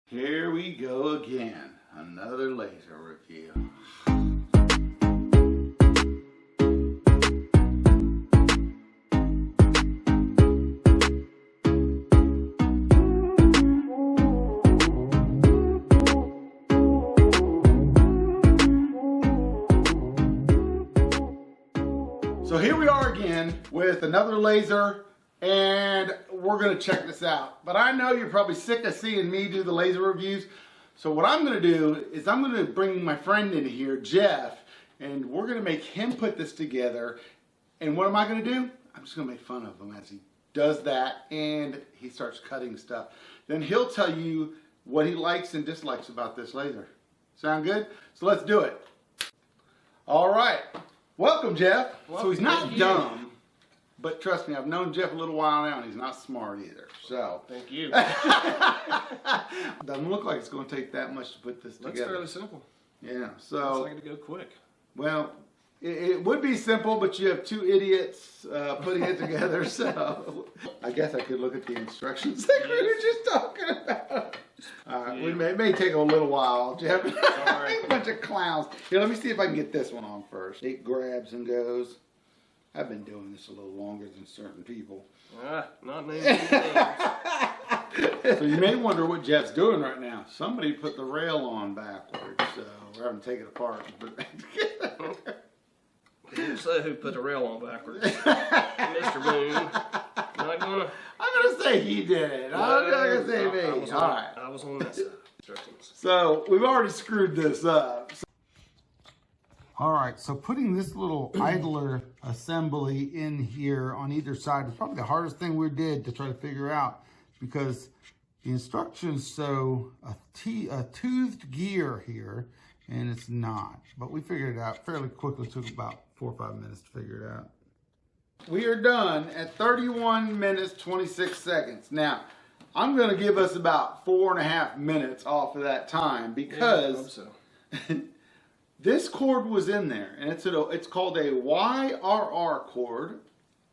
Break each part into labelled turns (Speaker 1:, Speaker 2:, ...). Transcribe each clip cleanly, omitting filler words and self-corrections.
Speaker 1: Here we go again, another laser review. So here we are again with another laser, and we're gonna check this out. But I know you're probably sick of seeing me do the laser reviews. So what I'm gonna do is I'm gonna bring my friend in here, Jeff, and we're gonna make him put this together. And what am I gonna do? I'm just gonna make fun of him as he does that and he starts cutting stuff. Then he'll tell you what he likes and dislikes about this laser. Sound good? So let's do it. All right. Welcome, Jeff. So he's not dumb, but trust me, I've known Jeff a little while now, and he's not smart either. So
Speaker 2: thank you.
Speaker 1: Doesn't look like it's going to take that much to put this together.
Speaker 2: Looks fairly simple.
Speaker 1: Yeah. So
Speaker 2: looks like it'll go quick.
Speaker 1: Well, it would be simple, but you have two idiots putting it together. So I guess I could look at the instructions like we were just talking about. It may take a little while, Jeff.
Speaker 2: Sorry.
Speaker 1: A bunch of clowns. Here, let me see if I can get this one on first. It grabs and goes. I've been doing this a little longer than certain people.
Speaker 2: Not me.
Speaker 1: So you may wonder what Jeff's doing right now. Somebody put the rail on backwards, so we're having to take it apart and put it back together.
Speaker 2: Who said who put the rail on backwards? Mr. Boone.
Speaker 1: I'm gonna say he did it. I'm not gonna say me. All right.
Speaker 2: I was on that side. Instructions.
Speaker 1: So we've already screwed this up. All right, so putting this little idler assembly in here on either side is probably the hardest thing we did to try to figure out, because the instructions show a toothed gear here, and it's not. But we figured it out fairly quickly. It took about 4 or 5 minutes to figure it out. We are done at 31 minutes, 26 seconds. Now, I'm going to give us about 4.5 minutes off of that time, because this cord was in there, and it's called a YRR cord,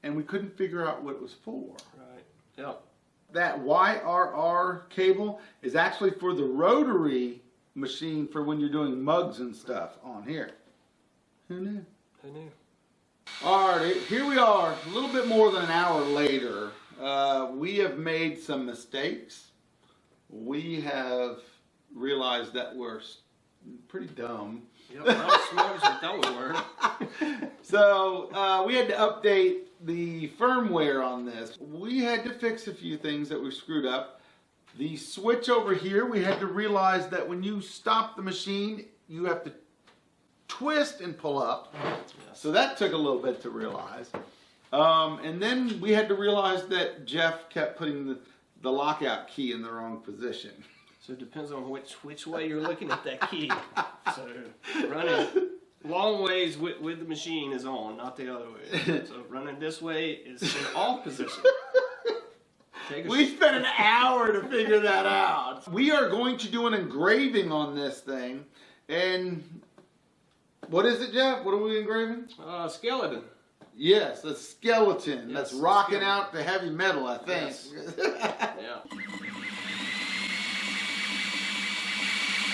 Speaker 1: and we couldn't figure out what it was for.
Speaker 2: Right. Yep.
Speaker 1: That YRR cable is actually for the rotary machine for when you're doing mugs and stuff on here. Who knew?
Speaker 2: Who knew?
Speaker 1: Alright, here we are, a little bit more than an hour later. We have made some mistakes. We have realized that we're pretty dumb.
Speaker 2: Yep, not as smart as we thought we were.
Speaker 1: So we had to update the firmware on this. We had to fix a few things that we screwed up. The switch over here, we had to realize that when you stop the machine, you have to twist and pull up.
Speaker 2: Yes.
Speaker 1: So that took a little bit to realize. And then we had to realize that Jeff kept putting the lockout key in the wrong position.
Speaker 2: So it depends on which way you're looking at that key. So running long ways with the machine is on, not the other way. So running this way is in off position.
Speaker 1: We spent an hour to figure that out. We are going to do an engraving on this thing. And what is it, Jeff? What are we engraving?
Speaker 2: Skeleton.
Speaker 1: Yes, a skeleton.
Speaker 2: Yes,
Speaker 1: that's rocking out the heavy metal, I think.
Speaker 2: Yes. Yeah.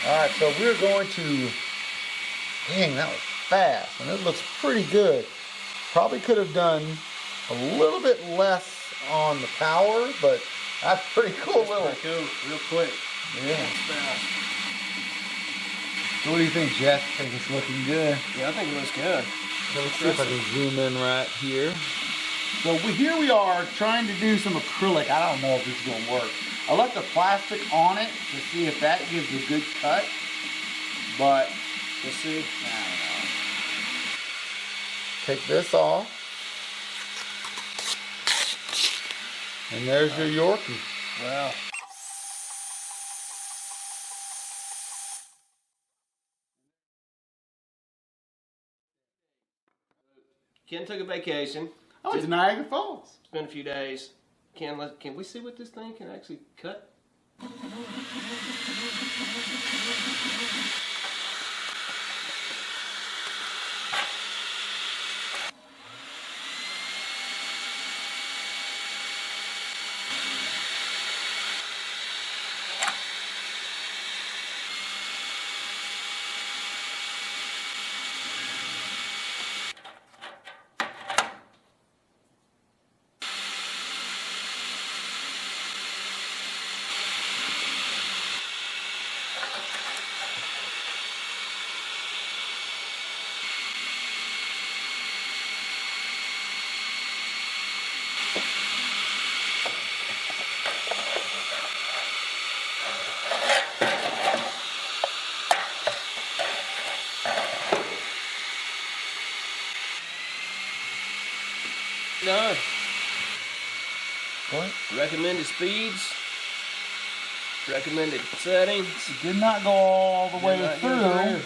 Speaker 1: Alright, so we're going to, dang, that was fast, and it looks pretty good. Probably could have done a little bit less on the power, but that's pretty cool.
Speaker 2: Pretty cool, real quick.
Speaker 1: Yeah.
Speaker 2: Fast.
Speaker 1: So what do you think, Jeff? I think it's looking good.
Speaker 2: Yeah, I think it looks good.
Speaker 1: Let's see if I can zoom in right here. So here we are trying to do some acrylic. I don't know if this is going to work. I left the plastic on it to see if that gives a good cut, but
Speaker 2: we'll see.
Speaker 1: I don't know. Take this off, and there's your Yorkie.
Speaker 2: Wow. Ken took a vacation.
Speaker 1: I went to Niagara Falls.
Speaker 2: It's been a few days. Can we see what this thing can actually cut? done.
Speaker 1: What?
Speaker 2: Recommended speeds. Recommended settings.
Speaker 1: It did not go all the way through.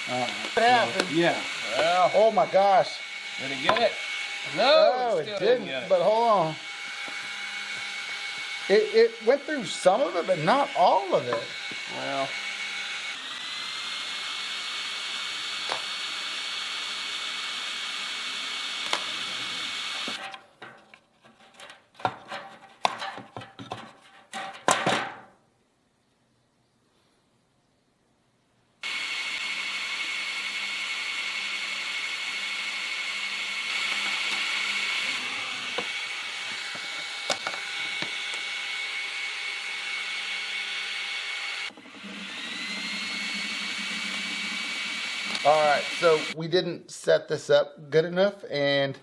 Speaker 1: What happened? Yeah.
Speaker 2: Well,
Speaker 1: Oh my gosh.
Speaker 2: did it get it? No,
Speaker 1: Oh,
Speaker 2: it
Speaker 1: it
Speaker 2: still
Speaker 1: didn't.
Speaker 2: get it.
Speaker 1: But hold on. It went through some of it, but not all of it.
Speaker 2: Well,
Speaker 1: All right, so we didn't set this up good enough, and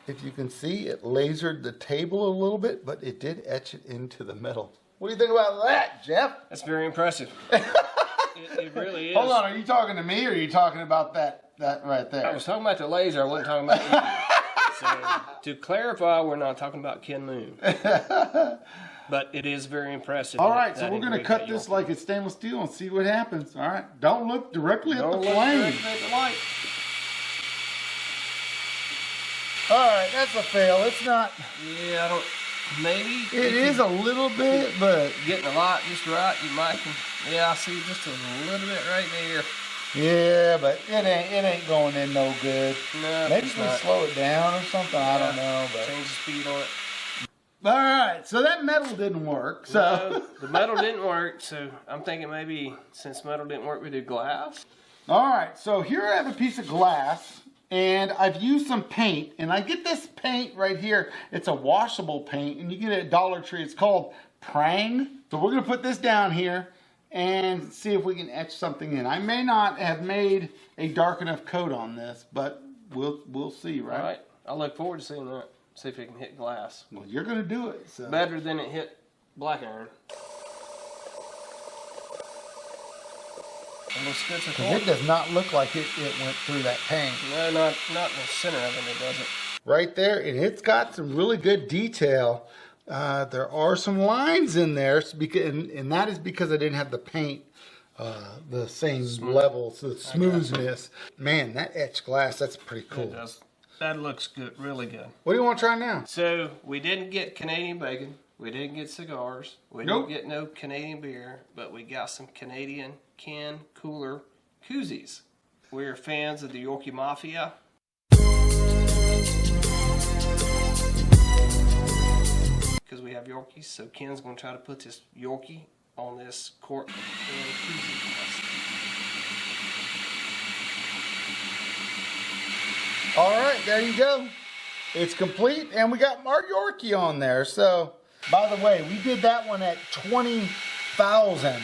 Speaker 1: if you can see, it lasered the table a little bit, but it did etch it into the metal. What do you think about that, Jeff?
Speaker 2: that's very impressive. It really is.
Speaker 1: Hold on, are you talking to me, or are you talking about that right there?
Speaker 2: I was talking about the laser. I wasn't talking about you. So, to clarify, we're not talking about Ken Moon. But it is very impressive.
Speaker 1: All right, so we're going to cut this like it's stainless steel and see what happens. All right, don't look directly at the flame. All right, that's a fail. It's not.
Speaker 2: Yeah, I don't. Maybe
Speaker 1: It is a little bit, but
Speaker 2: getting a lot just right. You might can. Yeah, I see just a little bit right there.
Speaker 1: yeah, but it ain't going in no good.
Speaker 2: No,
Speaker 1: Maybe
Speaker 2: it's
Speaker 1: we
Speaker 2: not.
Speaker 1: slow it down or something. I don't know, but.
Speaker 2: Change the speed on it.
Speaker 1: All right, so that metal didn't work. So
Speaker 2: No, the metal didn't work, so I'm thinking maybe since metal didn't work, we do glass.
Speaker 1: all right, so here I have a piece of glass, and I've used some paint, and I get this paint right here. It's a washable paint, and you get it at Dollar Tree. It's called Prang. So we're gonna put this down here and see if we can etch something in. I may not have made a dark enough coat on this, but we'll see, right?
Speaker 2: All right, I look forward to seeing that. See if it can hit glass.
Speaker 1: Well, you're gonna do it. So.
Speaker 2: Better than it hit black iron. It looks good so far.
Speaker 1: It does not look like it went through that paint.
Speaker 2: No, not in the center of it, it doesn't.
Speaker 1: Right there, and it's got some really good detail. There are some lines in there, and that is because I didn't have the paint the same level, so the smoothness. Man, that etched glass, that's pretty cool.
Speaker 2: It does. That looks good, really good.
Speaker 1: What do you want to try now?
Speaker 2: So, we didn't get Canadian bacon. We didn't get cigars. We didn't get no Canadian beer, but we got some Canadian can cooler koozies. We're fans of the Yorkie Mafia. Because we have Yorkies, so Ken's going to try to put this Yorkie on this quart koozie glass.
Speaker 1: All right, there you go. It's complete, and we got our Yorkie on there. So, by the way, we did that one at 20,000.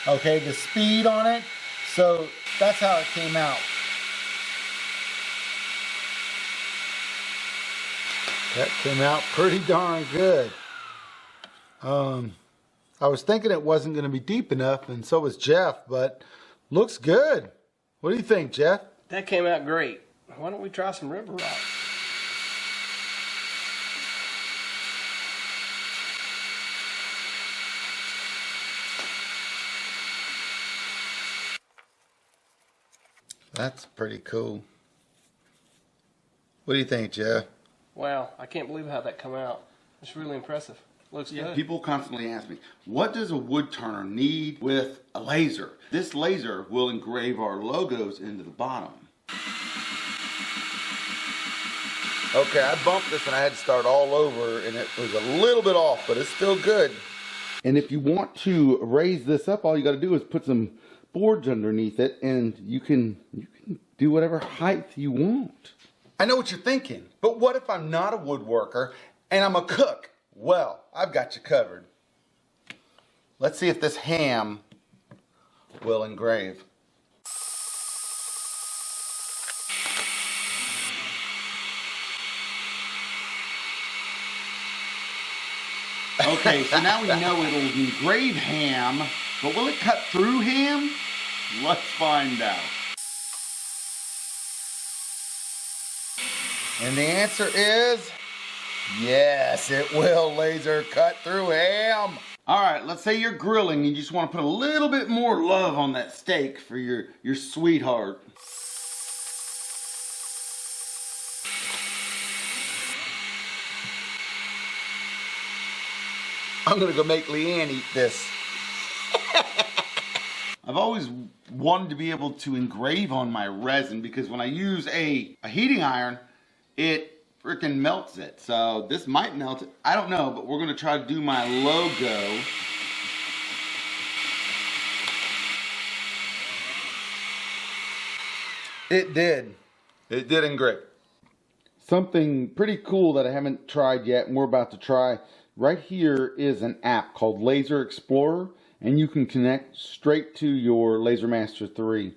Speaker 1: Okay, the speed on it. So that's how it came out. That came out pretty darn good. I was thinking it wasn't going to be deep enough, and so was Jeff, but looks good. What do you think, Jeff?
Speaker 2: That came out great. Why don't we try some river rock?
Speaker 1: That's pretty cool. What do you think, Jeff?
Speaker 2: Wow, I can't believe how that come out. It's really impressive. Looks good.
Speaker 1: People constantly ask me, what does a wood turner need with a laser? This laser will engrave our logos into the bottom. Okay, I bumped this and I had to start all over, and it was a little bit off, but it's still good. And if you want to raise this up, all you got to do is put some boards underneath it, and you can do whatever height you want. I know what you're thinking, but what if I'm not a woodworker and I'm a cook? Well, I've got you covered. Let's see if this ham will engrave. Okay, so now we know it'll engrave ham, but will it cut through ham? Let's find out. And the answer is yes, it will laser cut through ham. All right, let's say you're grilling and you just want to put a little bit more love on that steak for your sweetheart. I'm gonna go make Leanne eat this. I've always wanted to be able to engrave on my resin because when I use a heating iron, it freaking melts it. So this might melt it. I don't know, but we're gonna try to do my logo. It did. It did engrave. Something pretty cool that I haven't tried yet and we're about to try. Right here is an app called Laser Explorer, and you can connect straight to your Laser Master 3.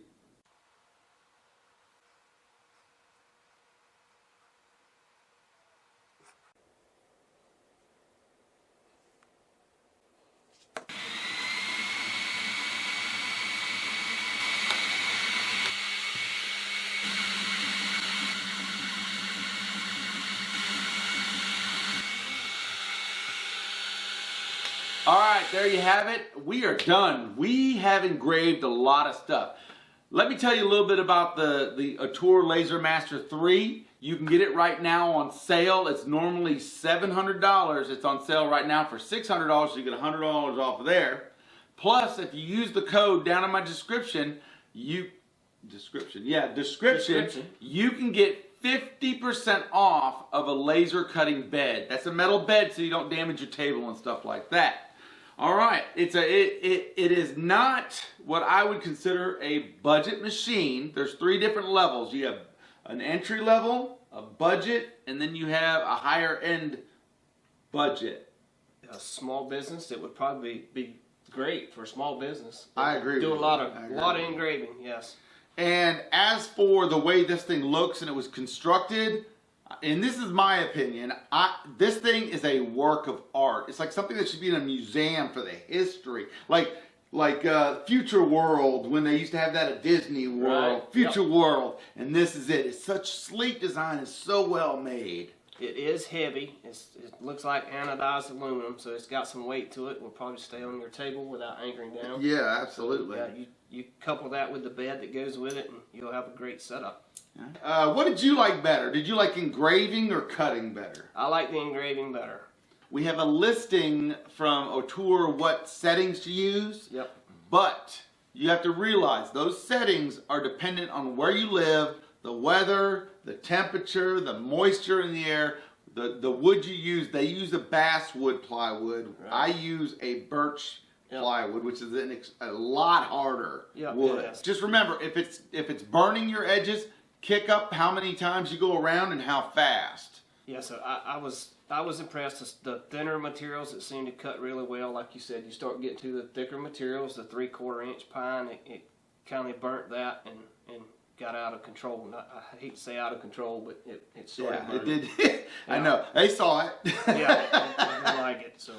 Speaker 1: All right, there you have it. We are done. We have engraved a lot of stuff. Let me tell you a little bit about the Ortur Laser Master 3. You can get it right now on sale. It's normally $700. It's on sale right now for $600, so you get $100 off of there. Plus, if you use the code down in my description, you can get 50% off of a laser cutting bed. That's a metal bed so you don't damage your table and stuff like that. All right, it is not what I would consider a budget machine. There's 3 different levels. You have an entry level, a budget, and then you have a higher end budget.
Speaker 2: A small business, it would probably be great for a small business.
Speaker 1: I agree.
Speaker 2: Do a lot of engraving, yes.
Speaker 1: And as for the way this thing looks and it was constructed, and this is my opinion, this thing is a work of art. It's like something that should be in a museum for the history. Like Future World, when they used to have that at Disney World. Right. Future World. And this is it. It's such sleek design. It's so well made.
Speaker 2: It is heavy. It looks like anodized aluminum, so it's got some weight to it. Will probably stay on your table without anchoring down.
Speaker 1: Yeah, absolutely.
Speaker 2: So, you couple that with the bed that goes with it, and you'll have a great setup.
Speaker 1: What did you like better? Did you like engraving or cutting better?
Speaker 2: I like the engraving better.
Speaker 1: We have a listing from Ortur what settings to use.
Speaker 2: Yep.
Speaker 1: But you have to realize those settings are dependent on where you live, the weather, the temperature, the moisture in the air, the wood you use. They use a basswood plywood. Right. I use a birch plywood, which is a lot harder wood. Just remember, if it's burning your edges, kick up how many times you go around and how fast.
Speaker 2: Yeah, so I was impressed. The thinner materials that seem to cut really well, like you said, you start getting to the thicker materials, the 3/4 inch pine, it kind of burnt that and got out of control. I hate to say out of control, but it started burning.
Speaker 1: It did. I know. They saw it.
Speaker 2: Yeah, I like it. So.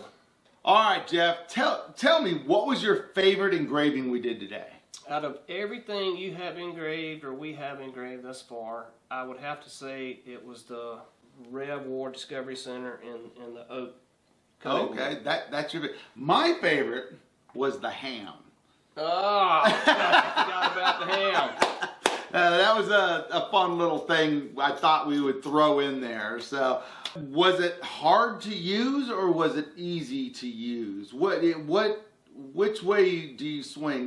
Speaker 1: All right, Jeff, tell me, what was your favorite engraving we did today?
Speaker 2: Out of everything you have engraved or we have engraved thus far, I would have to say it was the Rev War Discovery Center in the oak.
Speaker 1: Okay, that's your. My favorite was the ham.
Speaker 2: Oh, I forgot about the ham.
Speaker 1: That was a fun little thing I thought we would throw in there. So, was it hard to use or was it easy to use? Which way do you swing?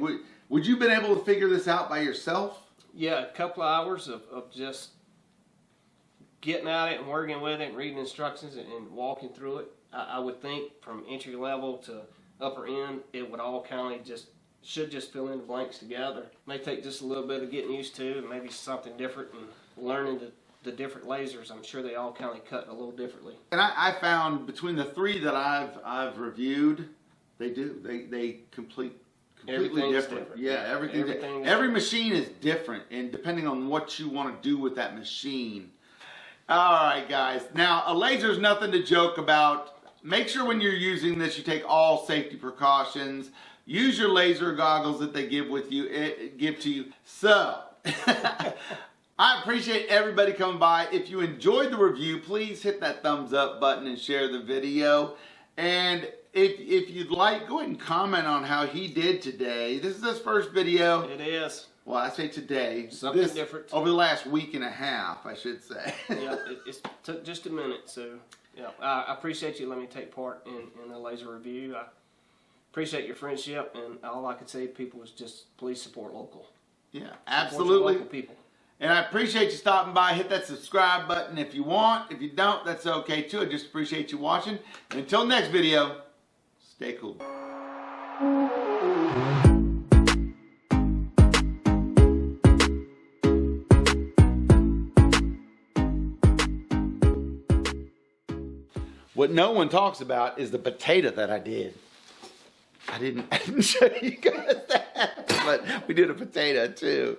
Speaker 1: Would you have been able to figure this out by yourself?
Speaker 2: Yeah, a couple of hours of just getting at it and working with it and reading instructions and walking through it. I would think from entry level to upper end, it would all kind of should just fill in the blanks together. It may take just a little bit of getting used to and maybe something different and learning the different lasers. I'm sure they all kind of cut a little differently. And
Speaker 1: I found between the 3 that I've reviewed, they completely different. Yeah, every machine is different, and depending on what you want to do with that machine. All right, guys. Now, a laser is nothing to joke about. make sure when you're using this, you take all safety precautions. Use your laser goggles that they give to you. So, I appreciate everybody coming by. If you enjoyed the review, please hit that thumbs up button and share the video. And if you'd like, go ahead and comment on how he did today. This is his first video.
Speaker 2: It is.
Speaker 1: Well, I say today.
Speaker 2: Something different.
Speaker 1: Over the last week and a half, I should say.
Speaker 2: Yeah, it took just a minute. So, yeah, I appreciate you letting me take part in the laser review. I appreciate your friendship, and all I could say to people is just please support local.
Speaker 1: Yeah,
Speaker 2: Support
Speaker 1: absolutely.
Speaker 2: your local people.
Speaker 1: And I appreciate you stopping by. Hit that subscribe button if you want. If you don't, that's okay too. I just appreciate you watching. And until next video, stay cool. What no one talks about is the potato that I did. I didn't show you guys that, but we did a potato too.